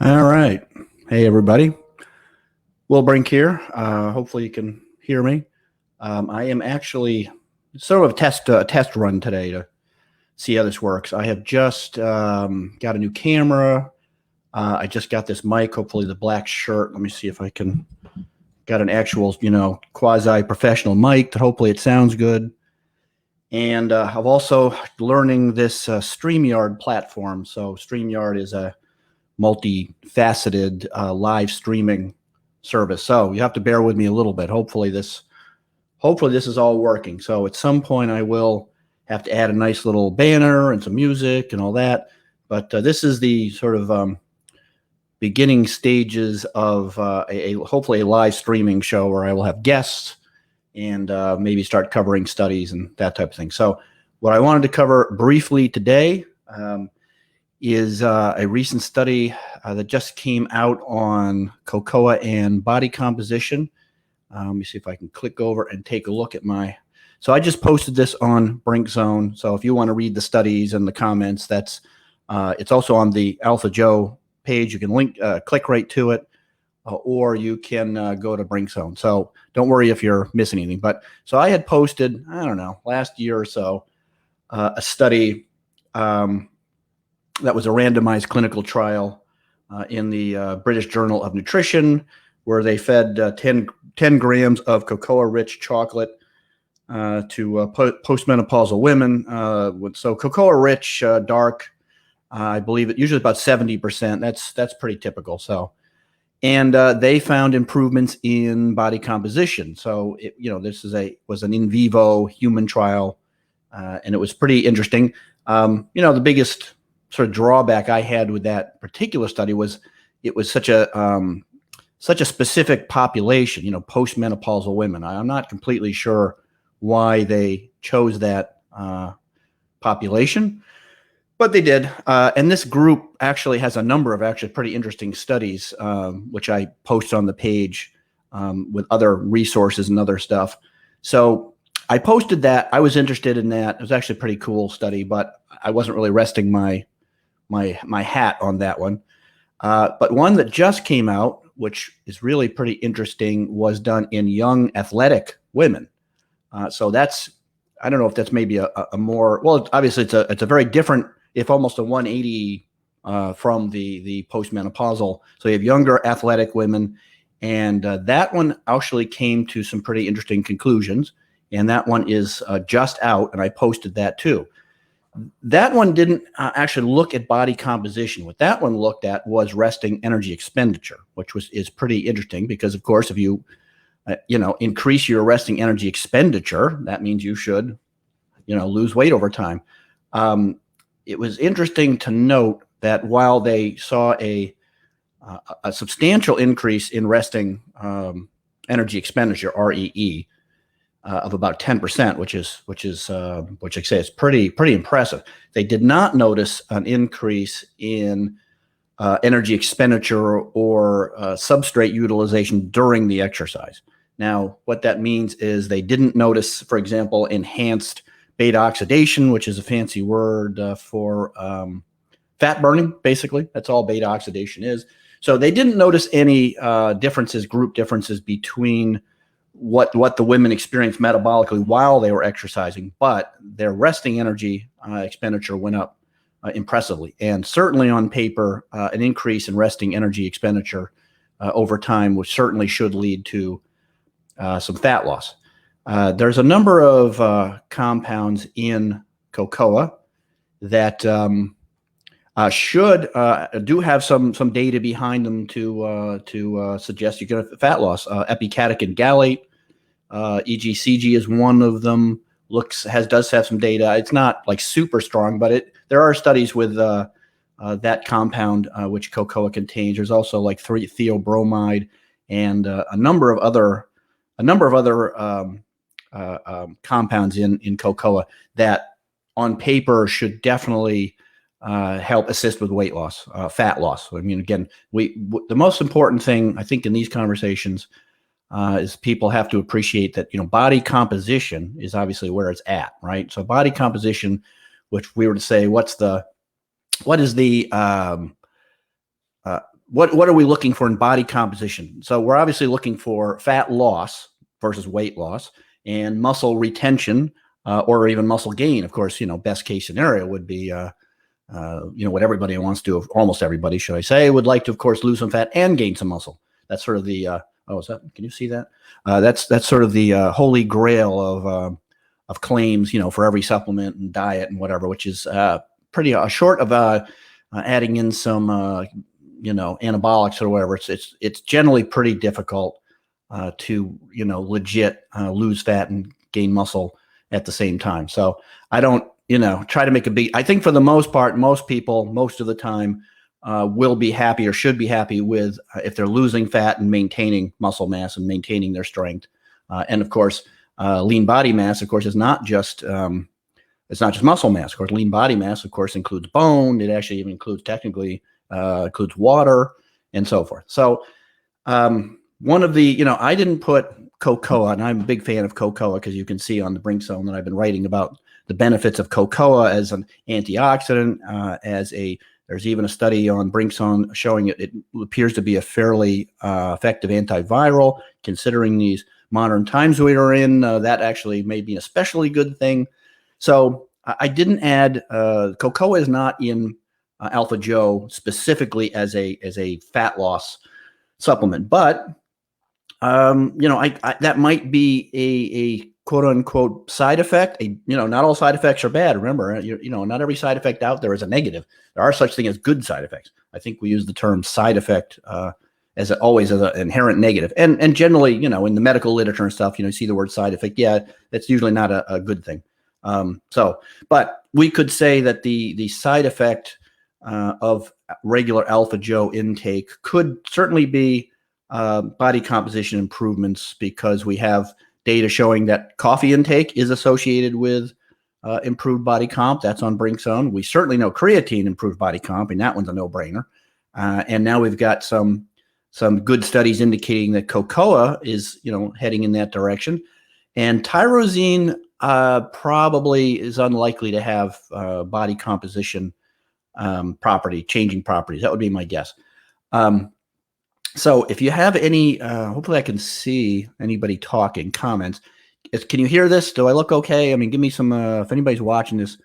All right. Hey, everybody. Will Brink here. Hopefully you can hear me. I am actually sort of a test run today to see how this works. I have just got a new camera. I just got this mic, hopefully the black shirt. Let me see if I can got an actual, quasi-professional mic that hopefully it sounds good. And I've also learning this StreamYard platform. So StreamYard is a multifaceted live streaming service. So you have to bear with me a little bit. Hopefully this is all working. So at some point I will have to add a nice little banner and some music and all that. But this is the sort of beginning stages of hopefully a live streaming show where I will have guests and maybe start covering studies and that type of thing. So what I wanted to cover briefly today is a recent study that just came out on cocoa and body composition. Let me see if I can click over and take a look at so I just posted this on Brink Zone. So if you want to read the studies and the comments, it's also on the AlphaJoe page. You can click right to it, or you can go to Brink Zone. So don't worry if you're missing anything. But so I had posted, I don't know, last year or so, a study that was a randomized clinical trial in the British Journal of Nutrition, where they fed 10 grams of cocoa-rich chocolate to postmenopausal women. So cocoa-rich, dark, I believe it usually about 70%. That's pretty typical. So, and they found improvements in body composition. So this was an in vivo human trial, and it was pretty interesting. The biggest sort of drawback I had with that particular study was it was such a specific population, postmenopausal women. I'm not completely sure why they chose that population, but they did. And this group actually has a number of actually pretty interesting studies, which I post on the page with other resources and other stuff. So I posted that. I was interested in that. It was actually a pretty cool study, but I wasn't really resting my hat on that one. But one that just came out, which is really pretty interesting, was done in young athletic women. So I don't know if that's maybe a more, well, obviously it's a very different, if almost a 180 from the postmenopausal. So you have younger athletic women, and that one actually came to some pretty interesting conclusions. And that one is just out, and I posted that too. That one didn't actually look at body composition. What that one looked at was resting energy expenditure, which is pretty interesting because, of course, if you increase your resting energy expenditure, that means you should lose weight over time. It was interesting to note that while they saw a substantial increase in resting energy expenditure, REE, of about 10%, which I say is pretty impressive. They did not notice an increase in energy expenditure or substrate utilization during the exercise. Now, what that means is they didn't notice, for example, enhanced beta oxidation, which is a fancy word for fat burning. Basically, that's all beta oxidation is. So they didn't notice any group differences between what the women experienced metabolically while they were exercising, but their resting energy expenditure went up impressively. And certainly on paper, an increase in resting energy expenditure over time, which certainly should lead to some fat loss. There's a number of compounds in cocoa that do have some data behind them to suggest you get a fat loss. Epicatechin gallate, EGCG is one of them. Does have some data. It's not like super strong, but there are studies with that compound which cocoa contains. There's also like theobromide and a number of other compounds in cocoa that on paper should definitely help assist with weight loss, fat loss. I mean, again, the most important thing I think in these conversations is people have to appreciate that body composition is obviously where it's at, right? So body composition, which we were to say, what is the what are we looking for in body composition? So we're obviously looking for fat loss versus weight loss and muscle retention or even muscle gain. Of course, best case scenario would be, what everybody wants to, almost everybody, should I say, would like to, of course, lose some fat and gain some muscle. That's sort of the, can you see that? That's sort of the holy grail of claims, for every supplement and diet and whatever, which is pretty short of adding in some, anabolics or whatever. It's generally pretty difficult to, legit lose fat and gain muscle at the same time. So I don't, try to make a big, I think for the most part, most people, most of the time will be happy or should be happy with if they're losing fat and maintaining muscle mass and maintaining their strength. And of course, lean body mass, of course, is not just, it's not just muscle mass. Of course, lean body mass, of course, includes bone. It actually even includes water and so forth. So one of the, I didn't put cocoa, and I'm a big fan of cocoa because you can see on the Brink Zone that I've been writing about the benefits of cocoa as an antioxidant, there's even a study on Brink Zone showing it appears to be a fairly effective antiviral, considering these modern times we are in. That actually may be an especially good thing. So I didn't add, cocoa is not in AlphaJoe specifically as a fat loss supplement, but that might be a quote unquote side effect. Not all side effects are bad. Remember, not every side effect out there is a negative. There are such things as good side effects. I think we use the term side effect as an inherent negative. And generally, in the medical literature and stuff, you see the word side effect. Yeah, that's usually not a good thing. But we could say that the side effect of regular AlphaJoe intake could certainly be body composition improvements, because we have data showing that coffee intake is associated with improved body comp. That's on Brink Zone. We certainly know creatine improved body comp, and that one's a no-brainer. And now we've got some good studies indicating that cocoa is heading in that direction, and tyrosine probably is unlikely to have body composition changing properties. That would be my guess. So if you have any, hopefully I can see anybody talking, comments. Can you hear this? Do I look okay? I mean, give me some, if anybody's watching this,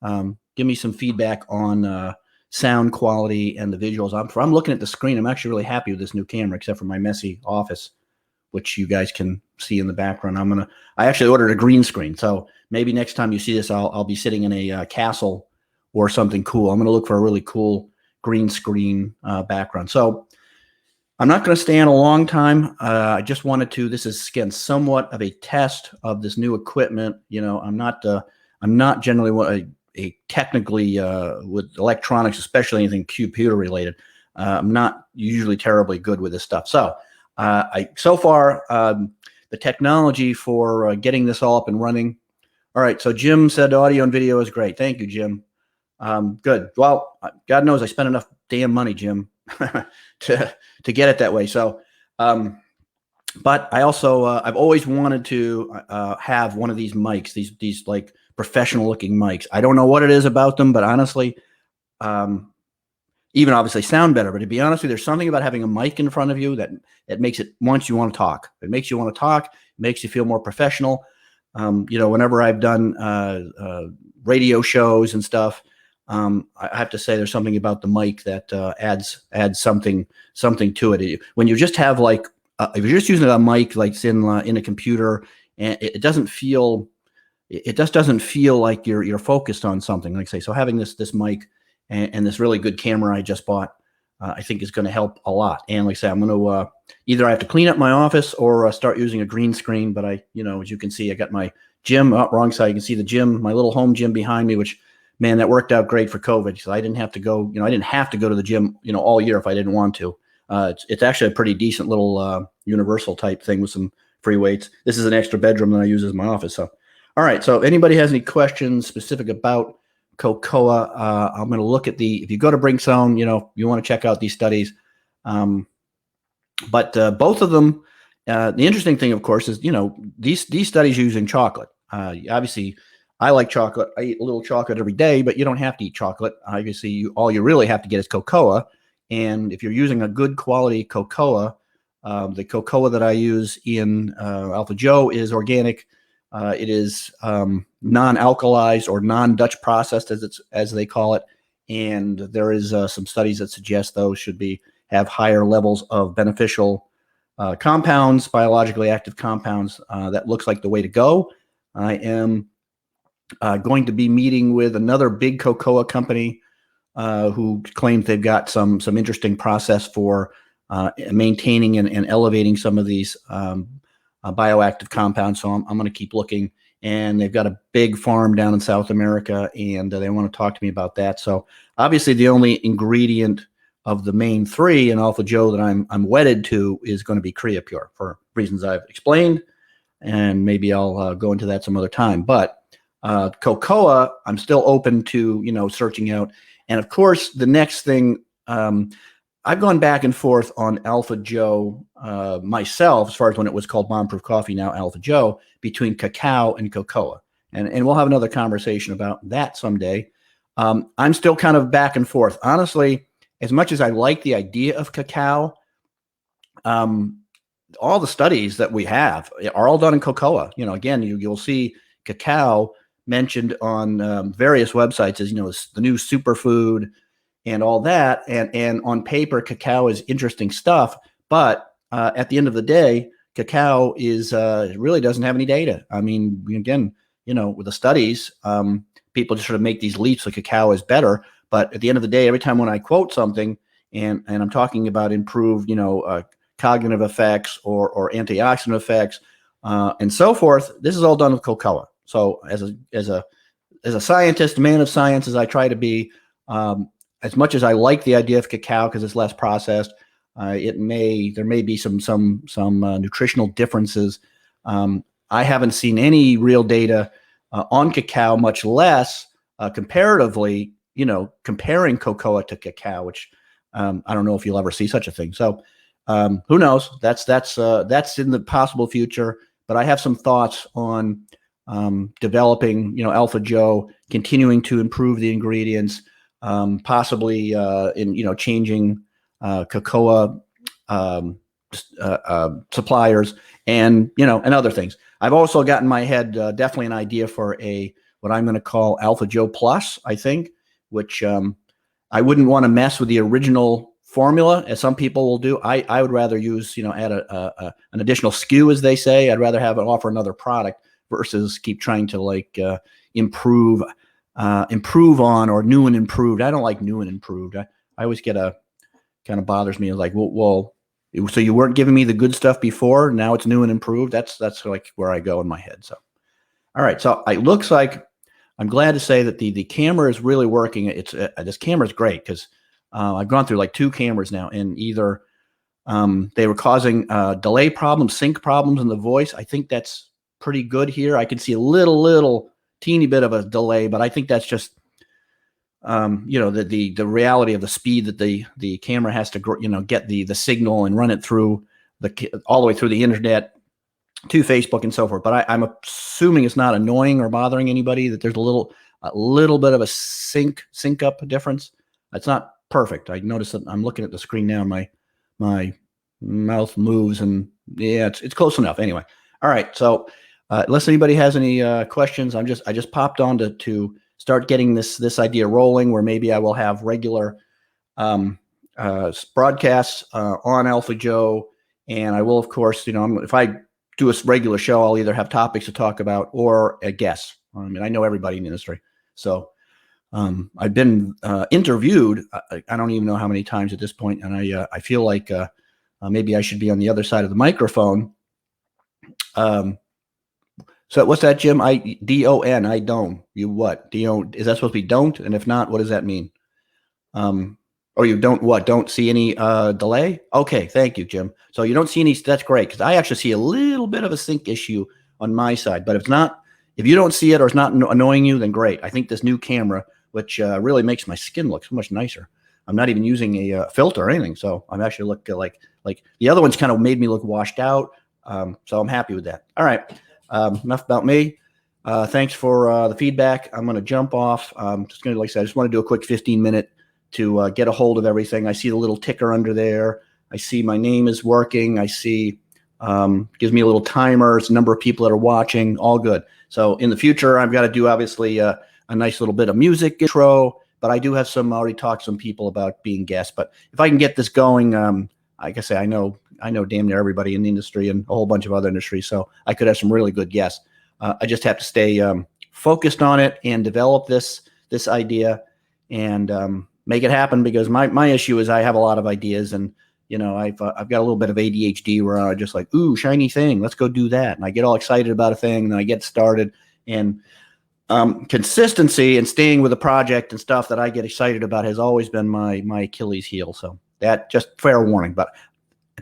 give me some feedback on sound quality and the visuals. I'm looking at the screen. I'm actually really happy with this new camera, except for my messy office, which you guys can see in the background. I actually ordered a green screen. So maybe next time you see this, I'll be sitting in a castle or something cool. I'm going to look for a really cool green screen background. So I'm not going to stay on a long time. I just wanted to, this is again, somewhat of a test of this new equipment. I'm not generally a technically with electronics, especially anything computer related. I'm not usually terribly good with this stuff. So so far, the technology for getting this all up and running. All right. So Jim said audio and video is great. Thank you, Jim. Good. Well, God knows I spent enough damn money, Jim, to get it that way. So, but I also, I've always wanted to have one of these mics, these like professional looking mics. I don't know what it is about them, but honestly, even obviously sound better, but to be honest with you, there's something about having a mic in front of you that makes it, once you want to talk, it makes you want to talk, makes you feel more professional. Whenever I've done radio shows and stuff, I have to say there's something about the mic that adds something to it. When you just have like, if you're just using a mic like it's in a computer, and it doesn't feel, it just doesn't feel like you're focused on something. Like say, so having this mic and this really good camera I just bought, I think is going to help a lot. And like I say, I'm going to either I have to clean up my office or start using a green screen. But as you can see, I got my gym. Wrong side. You can see the gym, my little home gym behind me, which, man, that worked out great for COVID. So I didn't have to go, I didn't have to go to the gym, all year if I didn't want to. It's actually a pretty decent little universal type thing with some free weights. This is an extra bedroom that I use as my office. So, all right. So if anybody has any questions specific about cocoa, I'm going to look at if you go to Brink Zone, you want to check out these studies. But both of them, the interesting thing, of course, is, these studies using chocolate. Obviously, I like chocolate. I eat a little chocolate every day, but you don't have to eat chocolate. Obviously, all you really have to get is cocoa. And if you're using a good quality cocoa, the cocoa that I use in AlphaJoe is organic. It is non-alkalized or non-Dutch processed, as they call it. And there is some studies that suggest those should have higher levels of beneficial compounds, biologically active compounds. That looks like the way to go. I am going to be meeting with another big cocoa company who claims they've got some interesting process for maintaining and elevating some of these bioactive compounds. So I'm going to keep looking. And they've got a big farm down in South America, and they want to talk to me about that. So obviously the only ingredient of the main three in AlphaJoe that I'm wedded to is going to be Creapure for reasons I've explained, and maybe I'll go into that some other time. But cocoa, I'm still open to searching out. And of course, the next thing, I've gone back and forth on AlphaJoe myself, as far as when it was called Bomb-Proof Coffee, now AlphaJoe, between cacao and cocoa. And we'll have another conversation about that someday. I'm still kind of back and forth. Honestly, as much as I like the idea of cacao, all the studies that we have are all done in cocoa. Again, you'll see cacao mentioned on various websites as, the new superfood and all that. And on paper, cacao is interesting stuff. But at the end of the day, cacao really doesn't have any data. I mean, again, with the studies, people just sort of make these leaps that cacao is better. But at the end of the day, every time when I quote something and I'm talking about improved, cognitive effects or antioxidant effects and so forth, this is all done with cocoa. So as a scientist, man of science, as I try to be, as much as I like the idea of cacao because it's less processed, there may be some nutritional differences. I haven't seen any real data on cacao, much less comparatively, comparing cocoa to cacao, which I don't know if you'll ever see such a thing. So who knows? That's in the possible future. But I have some thoughts on developing, AlphaJoe, continuing to improve the ingredients, possibly in changing cocoa suppliers and other things. I've also got in my head definitely an idea for what I'm going to call AlphaJoe Plus, I think, which I wouldn't want to mess with the original formula as some people will do. I would rather use, add an additional SKU, as they say. I'd rather have it offer another product versus keep trying to improve on or new and improved. I don't like new and improved. I always get kind of bothers me. Like, well, so you weren't giving me the good stuff before. Now it's new and improved. That's like where I go in my head. So, all right. So it looks like I'm glad to say that the camera is really working. This camera is great because I've gone through like 2 cameras now, and either they were causing delay problems, sync problems in the voice. I think that's pretty good here. I can see a little teeny bit of a delay, but I think that's just the reality of the speed that the camera has to get the signal and run it through all the way through the internet to Facebook and so forth. But I'm assuming it's not annoying or bothering anybody, that there's a little bit of a sync up difference. It's not perfect. I noticed that I'm looking at the screen now, and my mouth moves, and yeah, it's close enough. Anyway, all right. So unless anybody has any questions, I just popped on to start getting this idea rolling, where maybe I will have regular broadcasts on AlphaJoe, and I will, of course, if I do a regular show, I'll either have topics to talk about or a guest. I mean, I know everybody in the industry, so I've been interviewed. I don't even know how many times at this point, and I feel like maybe I should be on the other side of the microphone. So what's that, Jim? D-O-N, I don't. You what? Is that supposed to be don't? And if not, what does that mean? Or you don't what? Don't see any delay? Okay, thank you, Jim. So you don't see any, that's great, because I actually see a little bit of a sync issue on my side. But if you don't see it or it's not annoying you, then great. I think this new camera, which really makes my skin look so much nicer. I'm not even using a filter or anything. So I'm actually look like the other ones kind of made me look washed out. So I'm happy with that. All right. Enough about me. Thanks for the feedback. I'm going to jump off. Just going to, like I said, I just want to do a quick 15-minute to get a hold of everything. I see the little ticker under there. I see my name is working. I see gives me a little timer. It's the number of people that are watching. All good. So in the future, I've got to do obviously a nice little bit of music intro, but I do have already talked to some people about being guests. But if I can get this going, like I say, I know damn near everybody in the industry and a whole bunch of other industries, so I could have some really good guests. I just have to stay focused on it and develop this idea and make it happen, because my issue is I have a lot of ideas, and I've got a little bit of ADHD where I just like, ooh, shiny thing, let's go do that, and I get all excited about a thing, and then I get started, and consistency and staying with a project and stuff that I get excited about has always been my Achilles heel. So that, just fair warning. But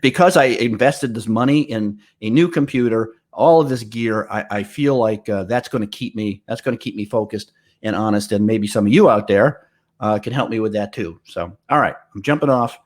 because I invested this money in a new computer, all of this gear, I feel like that's going to keep me focused and honest, and maybe some of you out there can help me with that too. So, all right, I'm jumping off,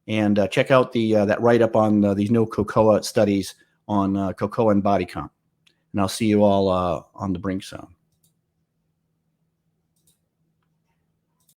and check out that write-up on these no cocoa studies on cocoa and body comp. And I'll see you all on the brink soon.